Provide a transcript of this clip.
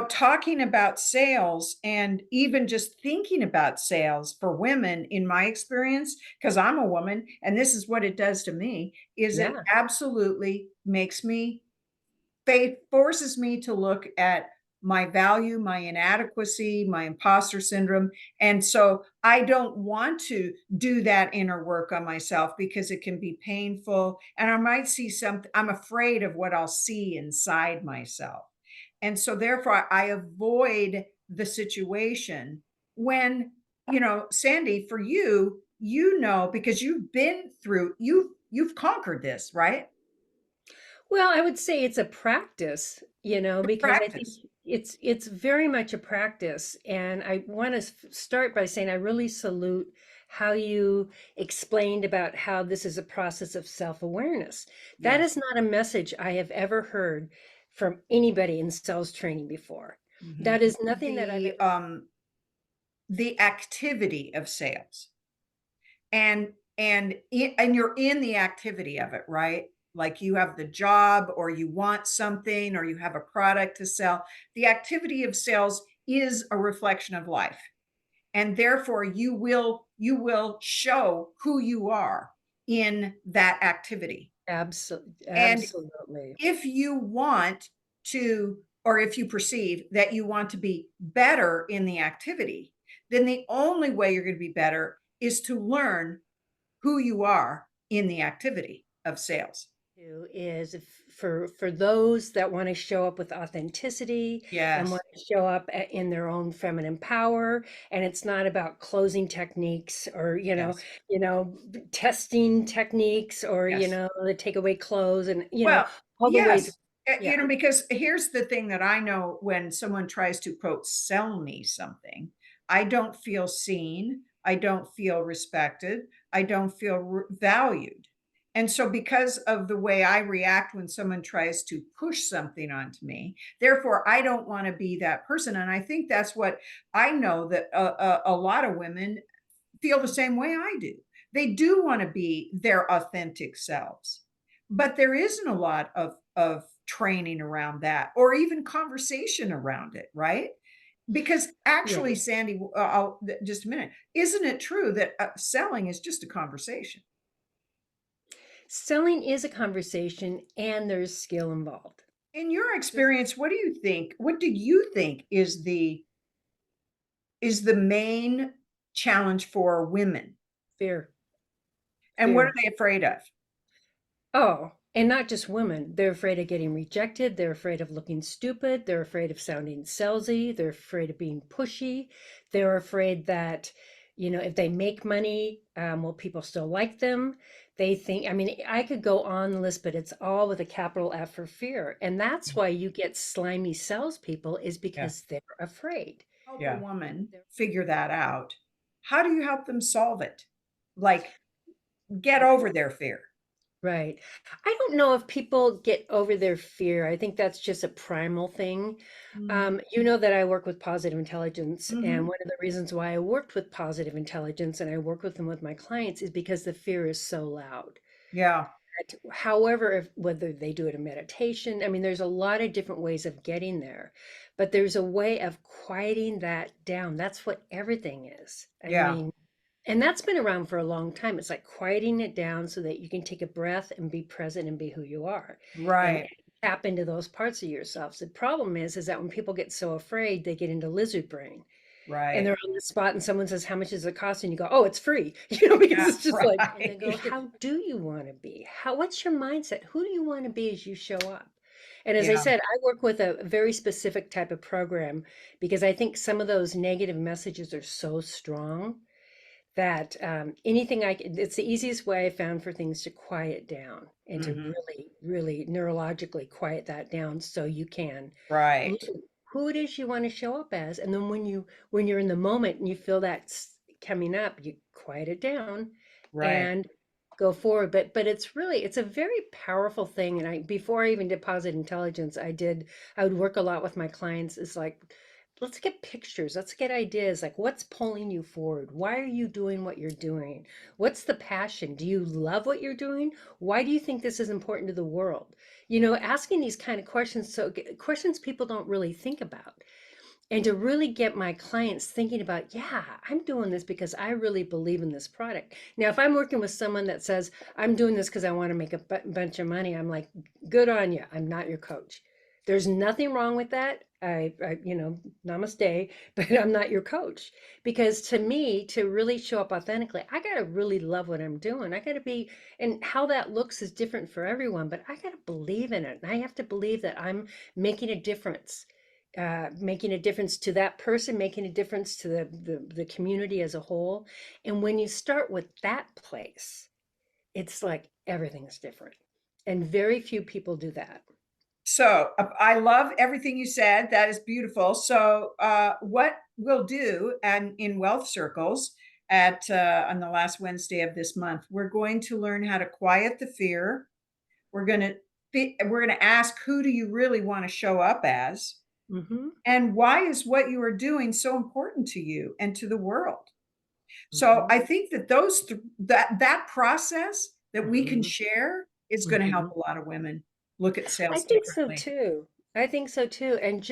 talking about sales and even just thinking about sales for women, in my experience, because I'm a woman and this is what it does to me, is it Yeah, absolutely makes me, faith forces me to look at my value, my inadequacy, my imposter syndrome. And so I don't want to do that inner work on myself because it can be painful. And I might see something, I'm afraid of what I'll see inside myself. And so therefore I avoid the situation when, Sandy, for you, because you've been through, you've conquered this, right? well, I would say it's a practice, because I think Practice. it's very much a practice. And I want to start by saying I really salute how you explained about how this is a process of self-awareness. That Yes. is not a message I have ever heard from anybody in sales training before. Mhm. That is nothing that I've The, ever. the activity of sales, and you're in the activity of it, right? Like you have the job or you want something or you have a product to sell. The activity of sales is a reflection of life. And therefore you will show who you are in that activity. And Absolutely. if you want to, or if you perceive that you want to be better in the activity, then the only way you're going to be better is to learn who you are in the activity of sales. Is for those that want to show up with authenticity and Yes. want to show up in their own feminine power, and it's not about closing techniques or Yes. you know testing techniques or Yes. the takeaway clothes and Well, all the way through. yes. Yeah, Because here's the thing that I know: when someone tries to, quote, sell me something, I don't feel seen. I don't feel respected. I don't feel valued. And so, because of the way I react when someone tries to push something onto me, therefore, I don't want to be that person. And I think that's what I know, that a lot of women feel the same way I do. They do want to be their authentic selves, but there isn't a lot of training around that, or even conversation around it, right? Because yeah. actually, Sandy, just a minute, isn't it true that selling is just a conversation? Selling is a conversation, and there's skill involved. In your Just experience, what do you think? What do you think is the main challenge for women, fear, and what are fear. they afraid of? Oh, and not just women. They're afraid of getting rejected. They're afraid of looking stupid. They're afraid of sounding salesy. They're afraid of being pushy. They're afraid that, if they make money, will people still like them? They think, I mean, I could go on the list, but it's all with a capital F for fear. And that's why you get slimy salespeople, is Yeah. because they're afraid. Help a Yeah. woman They're- figure that out, how do you help them solve it? Like, get over their fear. Right. I don't know if people get over their fear. I think that's just a primal thing. Mm. You know that I work with positive intelligence, and Mhm. one of the reasons why I worked with positive intelligence and I work with them with my clients is because the fear is so loud. Yeah. However, whether they do it in meditation, I mean, there's a lot of different ways of getting there, but there's a way of quieting that down. That's what everything is. I Yeah. mean, and that's been around for a long time. It's like quieting it down so that you can take a breath and be present and be who you are and Right. tap into those parts of yourselves. The problem is that when people get so afraid, they get into lizard brain and Right. they're on the spot and someone says, "How much does it cost?" And you go, "Oh, it's free," because Yeah. it's just like, and then go, Right. "How do you want to be? What's your mindset? Who do you want to be as you show up?" And as I Yeah. said, I work with a very specific type of program because I think some of those negative messages are so strong that anything it's the easiest way I found for things to quiet down and to Mhm. really, really neurologically quiet that down so you can Right. learn who it is you want to show up as. And then when you're in the moment and you feel that coming up, you quiet it down Right. and go forward. But it's a very powerful thing. And before I even did positive intelligence, I would work a lot with my clients. It's like let's get pictures, let's get ideas, like what's pulling you forward? Why are you doing what you're doing? What's the passion? Do you love what you're doing? Why do you think this is important to the world? Asking these kind of questions, so questions people don't really think about. And to really get my clients thinking about, yeah, I'm doing this because I really believe in this product. Now, if I'm working with someone that says, I'm doing this because I want to make a bunch of money, I'm like, good on you. I'm not your coach. There's nothing wrong with that. Namaste, but I'm not your coach. Because to me, to really show up authentically, I got to really love what I'm doing. I got to be, and how that looks is different for everyone, but I got to believe in it. And I have to believe that I'm making a difference, making a difference to that person, making a difference to the community as a whole. And when you start with that place, it's like everything's different. And very few people do that. So I love everything you said. That is beautiful. So what we'll do, and in Wealth Circles at on the last Wednesday of this month, we're going to learn how to quiet the fear. We're going to ask, who do you really want to show up as, Mm-hmm. and why is what you are doing so important to you and to the world? So Mm-hmm. I think that that process that we can Mm-hmm. share is going to help Mm-hmm. a lot of women look at I sales think so differently. too. I think so too. And